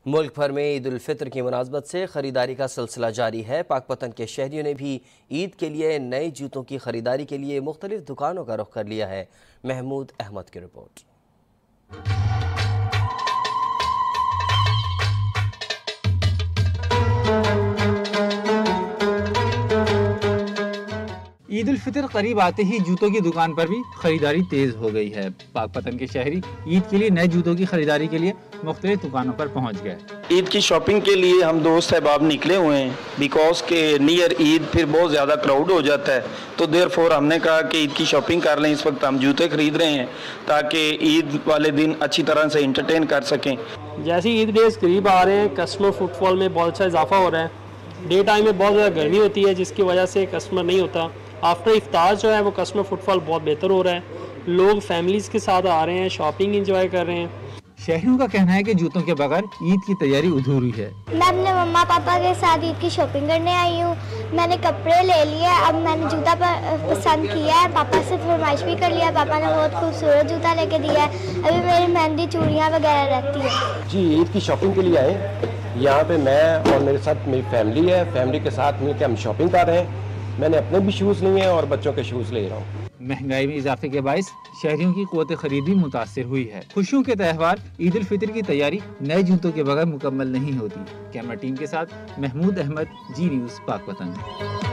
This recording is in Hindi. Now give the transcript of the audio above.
मुल्क भर में ईद उल फितर की मुनासबत से खरीदारी का सिलसिला जारी है। पाकपतन के शहरियों ने भी ईद के लिए नए जूतों की खरीदारी के लिए मुख्तलिफ दुकानों का रुख कर लिया है। महमूद अहमद की रिपोर्ट। ईद उल फितर करीब आते ही जूतों की दुकान पर भी खरीदारी तेज हो गई है। पाकपतन के शहरी ईद के लिए नए जूतों की खरीदारी के लिए मुख्तलिफ दुकानों पर पहुंच गए। ईद की शॉपिंग के लिए हम दोस्त अहबाब निकले हुए हैं, बिकॉज के नियर ईद फिर बहुत ज़्यादा क्राउड हो जाता है, तो देयरफॉर हमने कहा कि ईद की शॉपिंग कर लें। इस वक्त हम जूते खरीद रहे हैं ताकि ईद वाले दिन अच्छी तरह से इंटरटेन कर सकें। जैसे ईद डेज करीब आ रहे हैं, कस्टमर फुटफॉल में बहुत अच्छा इजाफा हो रहा है। डे टाइम में बहुत ज़्यादा गर्मी होती है जिसकी वजह से कस्टमर नहीं होता। आफ्टर इफ्तार जो है वो कस्टमर फुटफॉल बहुत बेहतर हो रहा है। लोग फैमिलीज़ के साथ आ रहे हैं, शॉपिंग इंजॉय कर रहे हैं। शहरियों का कहना है कि जूतों के बगैर ईद की तैयारी अधूरी है। मैं अपने मम्मा पापा के साथ ईद की शॉपिंग करने आई हूँ। मैंने कपड़े ले लिए, अब मैंने जूता पसंद किया है। पापा से फरमाइश भी कर लिया, पापा ने बहुत खूबसूरत जूता लेके दिया है। अभी मेरी मेहंदी चूड़ियाँ वगैरह रहती है। जी, ईद की शॉपिंग के लिए आए। यहाँ पे मैं और मेरे साथ मेरी फैमिली है। फैमिली के साथ मिलकर हम शॉपिंग कर रहे हैं। मैंने अपने भी शूज़ लिए हैं और बच्चों के शूज़ ले रहा हूँ। महंगाई में इजाफे के बायस शहरियों की क़ुव्वत खरीद भी मुतासिर हुई है। खुशियों के त्यौहार ईद उल फितर की तैयारी नए जूतों के बगैर मुकम्मल नहीं होती। कैमरा टीम के साथ महमूद अहमद, जी न्यूज़, पाकपतन।